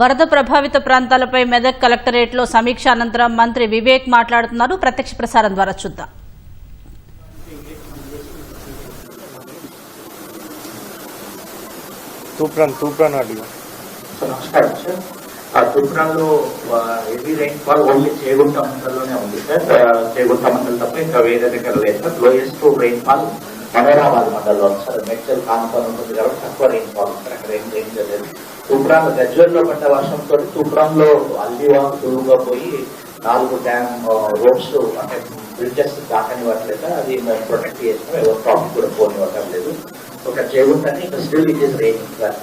వరద ప్రభావిత ప్రాంతాలపై మెదక్ కలెక్టరేట్లో సమీక్ష అనంతరం మంత్రి వివేక్ మాట్లాడుతున్నారు. ప్రత్యక్ష ప్రసారం ద్వారా చూద్దాం. నమస్కారం సార్. తూప్రాన్లో హెవీ రైన్ఫాల్ ఓన్లీ చేగుంట మండలంలోనే ఉంది సార్. చేగుంట మండలం తప్ప ఇంకా వేరే దగ్గర లేదు సార్. లోయెస్ట్ రైన్ఫాల్ మనోరాబాద్ మండలంలో ఉంది సార్. మెడ్చల్ కాన్ఫాల్ ఉంటుంది కాబట్టి తక్కువ రైన్ఫాల్ ఉంది సార్. అక్కడ ఏం లేదు. తూప్రాన్ గజ్వేల్లో పడ్డ వర్షంతో తూప్రాన్లో అల్లివాగు సులువుగా పోయి 4 డ్యామ్ రోడ్స్ అంటే బ్రిడ్జెస్ దాటనివ్వట్లేదు. అది మేము ప్రొటెక్ట్ చేసినాం. ఎవరు ట్రాఫిక్ కూడా పోనివ్వట్లేదు. ఒక చేగుంటని ఇంకా still it is raining sir.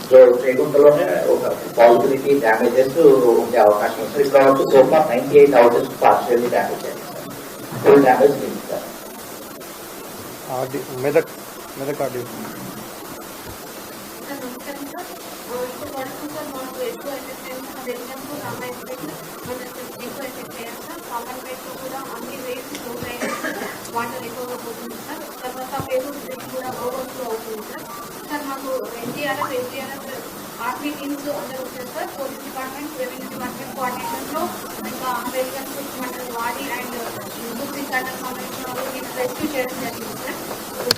So చేగుంటలోనే ఒక పాజిబిలిటీ డ్యామేజెస్ ఉండే అవకాశం ఉంది సార్. ఇక్కడ వరకు సోఫా 98 హౌసెస్ పార్షియల్లీ డ్యామేజ్ అయింది సార్. ఫుల్ డ్యామేజ్ లేదు సార్. మెదక్ వాటర్ ఎక్కువగా పోతుంది సార్. తర్వాత పేరు కూడా ఓవర్ఫ్లో అవుతుంది సార్. సార్ మాకు ఎన్టీఆర్ఎఫ్ ఆర్మీ టీమ్స్ అందరూ వచ్చారు sir. Police department, revenue department కోఆర్డినేషన్లో ఇంకా అమెరికన్ మండలి వాడి అండ్ గుర్తి గంటకు సంబంధించిన వాళ్ళు నేను రెస్క్యూ చేయడం జరిగింది సార్.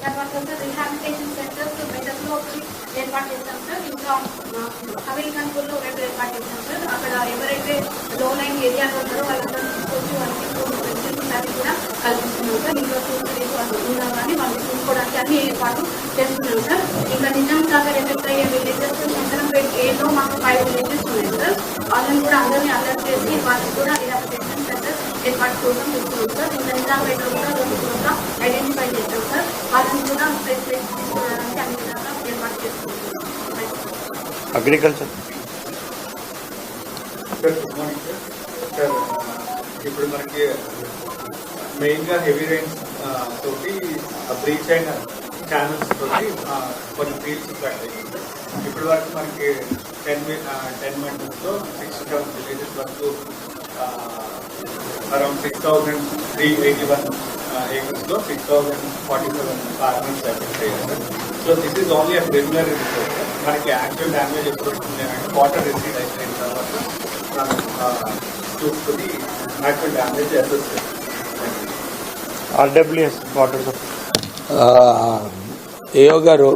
తర్వాత సార్ రిహాబిలిటేషన్ సెంటర్స్ మెదక్లో ఏర్పాటు చేస్తాం సార్. ఇంకా హవేల్కన్పూర్లో 2 ఏర్పాటు చేస్తాం సార్. అక్కడ ఎవరైతే లో లైన్ ఏరియాలో ఉన్నారో వాళ్ళందరూ తీసుకొచ్చి వాళ్ళకి కూడా కల్పిస్తున్నాం సార్. ఇంకా చూసుకోలేదు వాళ్ళు ఉన్నా కానీ వాళ్ళు చూసుకోవడానికి అన్ని ఏర్పాటు చేస్తున్నాం సార్. ఇంకా నిజాం సాగర్ ఎఫెక్ట్ అయ్యే విలేజెస్ శంకరంపేట ఏలో మాకు 5 విలేజెస్ ఉన్నాయి సార్. వాళ్ళని కూడా అందరినీ అలర్ట్ చేసి వాళ్ళకి కూడా రిహాబిలిటేషన్ సెంటర్ ఏర్పాటు కోసం చూస్తున్నాం సార్. ఇంకా నిజాంపేటలో కూడా 2 కూడా ఐడెంటిఫై చేస్తాం సార్. వాళ్ళని కూడా ప్లేస్ తీసుకోవడానికి అన్ని విధాలుగా ఏర్పాటు చేస్తున్నాం. అగ్రికల్చర్ ఇప్పుడు మనకి మెయిన్గా హెవీ రైన్స్ తోటి బ్రీచ్ అయిన ఛానల్స్ తోటి కొన్ని ఫీల్డ్స్ ఫ్లడ్ అయ్యింది. ఇప్పటి వరకు మనకి 10 మంత్స్లో 67 విలేజెస్ వరకు అరౌండ్ 6,381 ఏకర్స్లో 6,047 ఫార్మర్స్ ఎఫెక్ట్ అయ్యారు. So this is only a preliminary report. మనకి యాక్చువల్ డ్యామేజ్ ఎప్పుడు వస్తుంది అంటే వాటర్ రిసీడ్ అయిపోయిన తర్వాత మనం చూసుకుని యాక్చువల్ డ్యామేజ్ అసెస్ చేస్తాం. RWS water AO garu,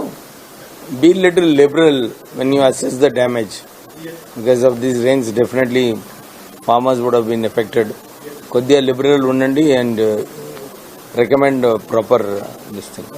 be little liberal when you assess the damage. Because of these rains, definitely farmers would have been affected. Koddiya liberal undandi and recommend proper this thing.